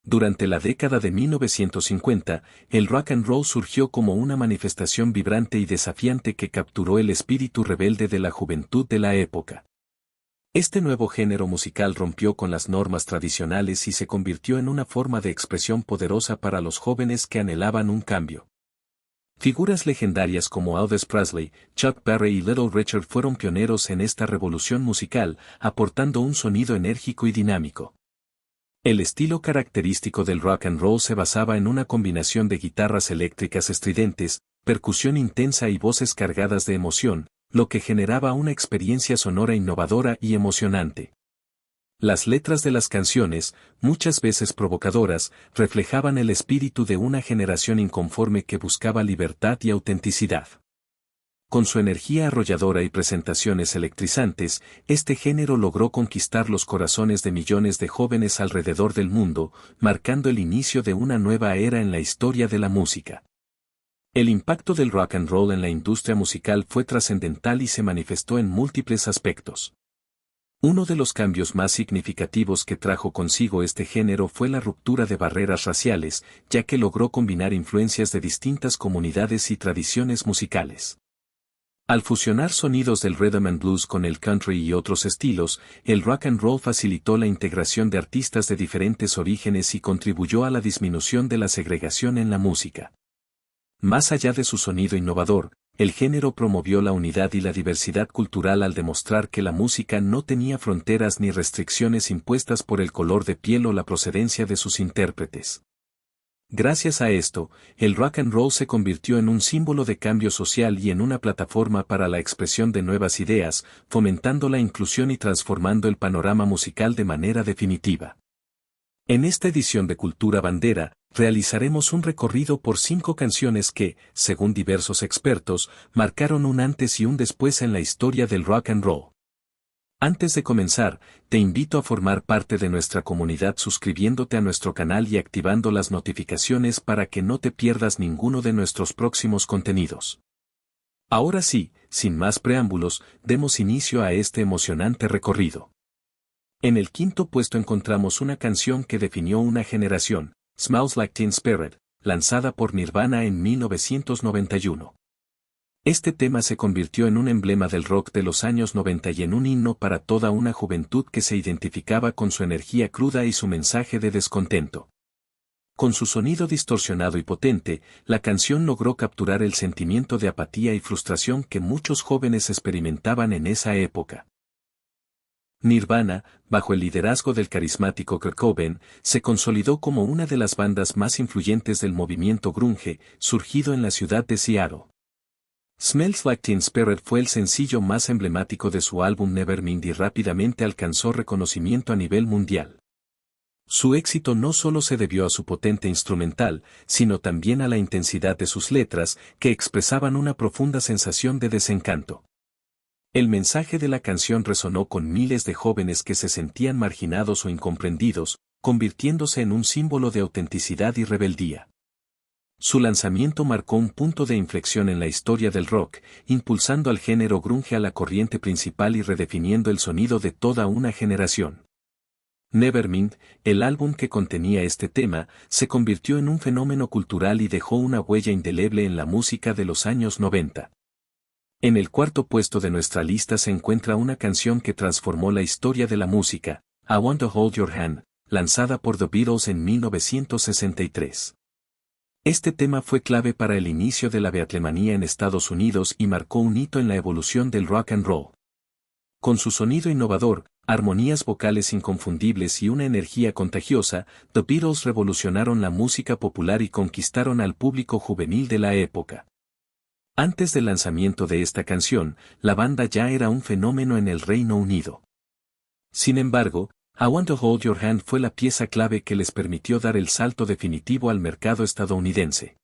Durante la década de 1950, el rock and roll surgió como una manifestación vibrante y desafiante que capturó el espíritu rebelde de la juventud de la época. Este nuevo género musical rompió con las normas tradicionales y se convirtió en una forma de expresión poderosa para los jóvenes que anhelaban un cambio. Figuras legendarias como Elvis Presley, Chuck Berry y Little Richard fueron pioneros en esta revolución musical, aportando un sonido enérgico y dinámico. El estilo característico del rock and roll se basaba en una combinación de guitarras eléctricas estridentes, percusión intensa y voces cargadas de emoción, lo que generaba una experiencia sonora innovadora y emocionante. Las letras de las canciones, muchas veces provocadoras, reflejaban el espíritu de una generación inconforme que buscaba libertad y autenticidad. Con su energía arrolladora y presentaciones electrizantes, este género logró conquistar los corazones de millones de jóvenes alrededor del mundo, marcando el inicio de una nueva era en la historia de la música. El impacto del rock and roll en la industria musical fue trascendental y se manifestó en múltiples aspectos. Uno de los cambios más significativos que trajo consigo este género fue la ruptura de barreras raciales, ya que logró combinar influencias de distintas comunidades y tradiciones musicales. Al fusionar sonidos del rhythm and blues con el country y otros estilos, el rock and roll facilitó la integración de artistas de diferentes orígenes y contribuyó a la disminución de la segregación en la música. Más allá de su sonido innovador, el género promovió la unidad y la diversidad cultural al demostrar que la música no tenía fronteras ni restricciones impuestas por el color de piel o la procedencia de sus intérpretes. Gracias a esto, el rock and roll se convirtió en un símbolo de cambio social y en una plataforma para la expresión de nuevas ideas, fomentando la inclusión y transformando el panorama musical de manera definitiva. En esta edición de Cultura Bandera, realizaremos un recorrido por 5 canciones que, según diversos expertos, marcaron un antes y un después en la historia del rock and roll. Antes de comenzar, te invito a formar parte de nuestra comunidad suscribiéndote a nuestro canal y activando las notificaciones para que no te pierdas ninguno de nuestros próximos contenidos. Ahora sí, sin más preámbulos, demos inicio a este emocionante recorrido. En el quinto puesto encontramos una canción que definió una generación, Smells Like Teen Spirit, lanzada por Nirvana en 1991. Este tema se convirtió en un emblema del rock de los años 90 y en un himno para toda una juventud que se identificaba con su energía cruda y su mensaje de descontento. Con su sonido distorsionado y potente, la canción logró capturar el sentimiento de apatía y frustración que muchos jóvenes experimentaban en esa época. Nirvana, bajo el liderazgo del carismático Kurt Cobain, se consolidó como una de las bandas más influyentes del movimiento grunge, surgido en la ciudad de Seattle. Smells Like Teen Spirit fue el sencillo más emblemático de su álbum Nevermind y rápidamente alcanzó reconocimiento a nivel mundial. Su éxito no solo se debió a su potente instrumental, sino también a la intensidad de sus letras, que expresaban una profunda sensación de desencanto. El mensaje de la canción resonó con miles de jóvenes que se sentían marginados o incomprendidos, convirtiéndose en un símbolo de autenticidad y rebeldía. Su lanzamiento marcó un punto de inflexión en la historia del rock, impulsando al género grunge a la corriente principal y redefiniendo el sonido de toda una generación. Nevermind, el álbum que contenía este tema, se convirtió en un fenómeno cultural y dejó una huella indeleble en la música de los años 90. En el cuarto puesto de nuestra lista se encuentra una canción que transformó la historia de la música, I Want to Hold Your Hand, lanzada por The Beatles en 1963. Este tema fue clave para el inicio de la Beatlemanía en Estados Unidos y marcó un hito en la evolución del rock and roll. Con su sonido innovador, armonías vocales inconfundibles y una energía contagiosa, The Beatles revolucionaron la música popular y conquistaron al público juvenil de la época. Antes del lanzamiento de esta canción, la banda ya era un fenómeno en el Reino Unido. Sin embargo, I Want to Hold Your Hand fue la pieza clave que les permitió dar el salto definitivo al mercado estadounidense.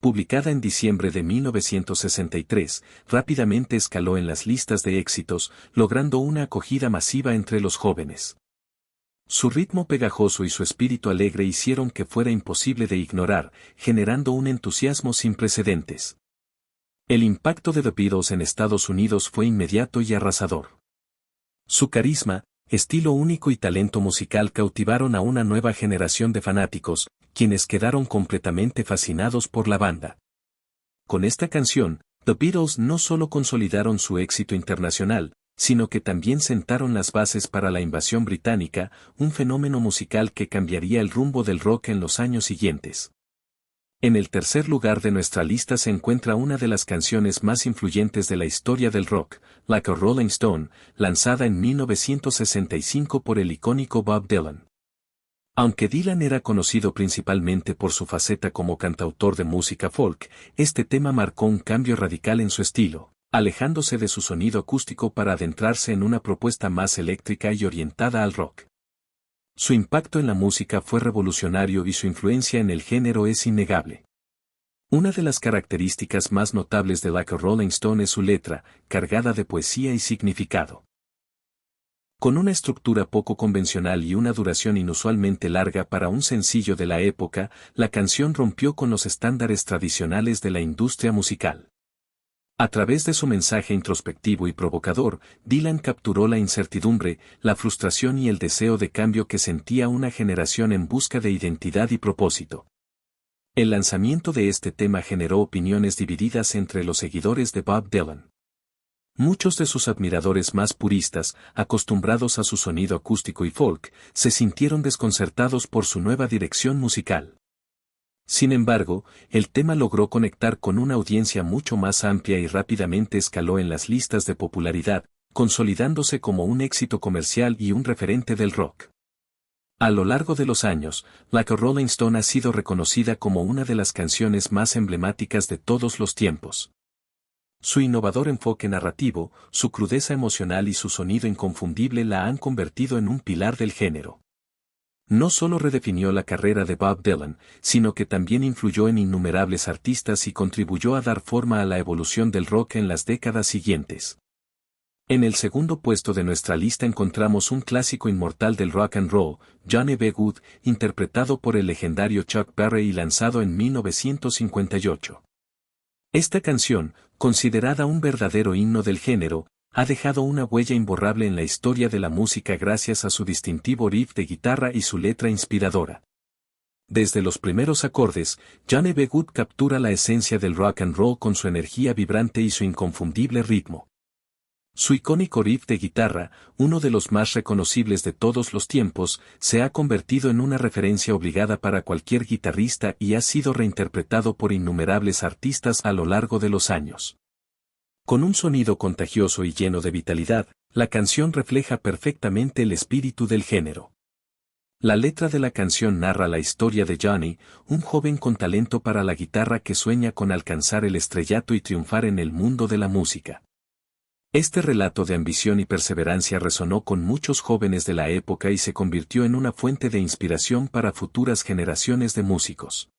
Publicada en diciembre de 1963, rápidamente escaló en las listas de éxitos, logrando una acogida masiva entre los jóvenes. Su ritmo pegajoso y su espíritu alegre hicieron que fuera imposible de ignorar, generando un entusiasmo sin precedentes. El impacto de The Beatles en Estados Unidos fue inmediato y arrasador. Su carisma, estilo único y talento musical cautivaron a una nueva generación de fanáticos, quienes quedaron completamente fascinados por la banda. Con esta canción, The Beatles no solo consolidaron su éxito internacional, sino que también sentaron las bases para la invasión británica, un fenómeno musical que cambiaría el rumbo del rock en los años siguientes. En el tercer lugar de nuestra lista se encuentra una de las canciones más influyentes de la historia del rock, Like a Rolling Stone, lanzada en 1965 por el icónico Bob Dylan. Aunque Dylan era conocido principalmente por su faceta como cantautor de música folk, este tema marcó un cambio radical en su estilo, alejándose de su sonido acústico para adentrarse en una propuesta más eléctrica y orientada al rock. Su impacto en la música fue revolucionario y su influencia en el género es innegable. Una de las características más notables de Like a Rolling Stone es su letra, cargada de poesía y significado. Con una estructura poco convencional y una duración inusualmente larga para un sencillo de la época, la canción rompió con los estándares tradicionales de la industria musical. A través de su mensaje introspectivo y provocador, Dylan capturó la incertidumbre, la frustración y el deseo de cambio que sentía una generación en busca de identidad y propósito. El lanzamiento de este tema generó opiniones divididas entre los seguidores de Bob Dylan. Muchos de sus admiradores más puristas, acostumbrados a su sonido acústico y folk, se sintieron desconcertados por su nueva dirección musical. Sin embargo, el tema logró conectar con una audiencia mucho más amplia y rápidamente escaló en las listas de popularidad, consolidándose como un éxito comercial y un referente del rock. A lo largo de los años, Like a Rolling Stone ha sido reconocida como una de las canciones más emblemáticas de todos los tiempos. Su innovador enfoque narrativo, su crudeza emocional y su sonido inconfundible la han convertido en un pilar del género. No solo redefinió la carrera de Bob Dylan, sino que también influyó en innumerables artistas y contribuyó a dar forma a la evolución del rock en las décadas siguientes. En el segundo puesto de nuestra lista encontramos un clásico inmortal del rock and roll, Johnny B. Good, interpretado por el legendario Chuck Berry y lanzado en 1958. Esta canción, considerada un verdadero himno del género, ha dejado una huella imborrable en la historia de la música gracias a su distintivo riff de guitarra y su letra inspiradora. Desde los primeros acordes, Johnny B. Good captura la esencia del rock and roll con su energía vibrante y su inconfundible ritmo. Su icónico riff de guitarra, uno de los más reconocibles de todos los tiempos, se ha convertido en una referencia obligada para cualquier guitarrista y ha sido reinterpretado por innumerables artistas a lo largo de los años. Con un sonido contagioso y lleno de vitalidad, la canción refleja perfectamente el espíritu del género. La letra de la canción narra la historia de Johnny, un joven con talento para la guitarra que sueña con alcanzar el estrellato y triunfar en el mundo de la música. Este relato de ambición y perseverancia resonó con muchos jóvenes de la época y se convirtió en una fuente de inspiración para futuras generaciones de músicos.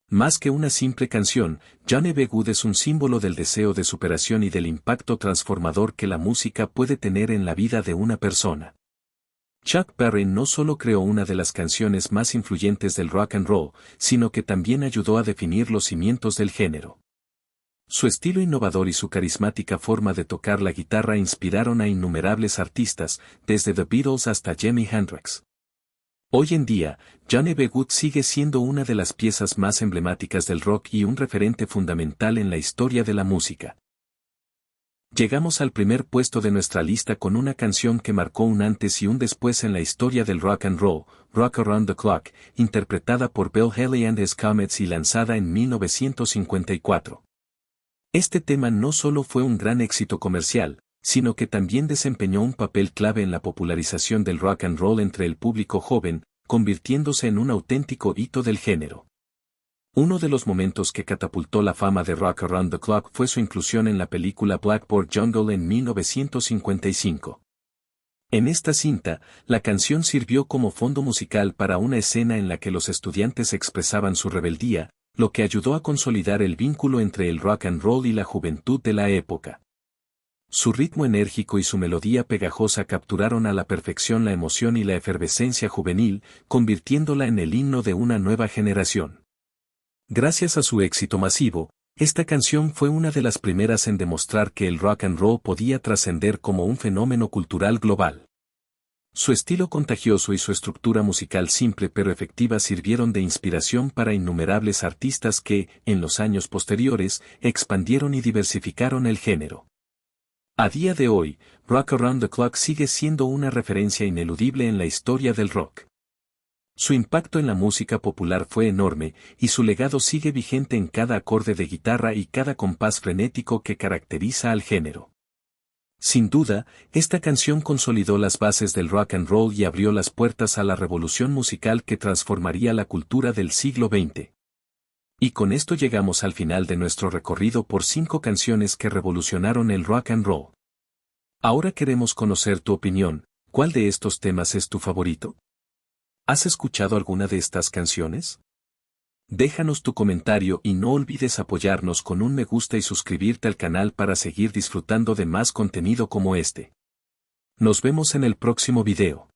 Más que una simple canción, Johnny B. Good es un símbolo del deseo de superación y del impacto transformador que la música puede tener en la vida de una persona. Chuck Berry no solo creó una de las canciones más influyentes del rock and roll, sino que también ayudó a definir los cimientos del género. Su estilo innovador y su carismática forma de tocar la guitarra inspiraron a innumerables artistas, desde The Beatles hasta Jimi Hendrix. Hoy en día, Johnny B. Good sigue siendo una de las piezas más emblemáticas del rock y un referente fundamental en la historia de la música. Llegamos al primer puesto de nuestra lista con una canción que marcó un antes y un después en la historia del rock and roll, Rock Around the Clock, interpretada por Bill Haley and His Comets y lanzada en 1954. Este tema no solo fue un gran éxito comercial, sino que también desempeñó un papel clave en la popularización del rock and roll entre el público joven, convirtiéndose en un auténtico hito del género. Uno de los momentos que catapultó la fama de Rock Around the Clock fue su inclusión en la película Blackboard Jungle en 1955. En esta cinta, la canción sirvió como fondo musical para una escena en la que los estudiantes expresaban su rebeldía, lo que ayudó a consolidar el vínculo entre el rock and roll y la juventud de la época. Su ritmo enérgico y su melodía pegajosa capturaron a la perfección la emoción y la efervescencia juvenil, convirtiéndola en el himno de una nueva generación. Gracias a su éxito masivo, esta canción fue una de las primeras en demostrar que el rock and roll podía trascender como un fenómeno cultural global. Su estilo contagioso y su estructura musical simple pero efectiva sirvieron de inspiración para innumerables artistas que, en los años posteriores, expandieron y diversificaron el género. A día de hoy, Rock Around the Clock sigue siendo una referencia ineludible en la historia del rock. Su impacto en la música popular fue enorme, y su legado sigue vigente en cada acorde de guitarra y cada compás frenético que caracteriza al género. Sin duda, esta canción consolidó las bases del rock and roll y abrió las puertas a la revolución musical que transformaría la cultura del siglo XX. Y con esto llegamos al final de nuestro recorrido por 5 canciones que revolucionaron el rock and roll. Ahora queremos conocer tu opinión. ¿Cuál de estos temas es tu favorito? ¿Has escuchado alguna de estas canciones? Déjanos tu comentario y no olvides apoyarnos con un me gusta y suscribirte al canal para seguir disfrutando de más contenido como este. Nos vemos en el próximo video.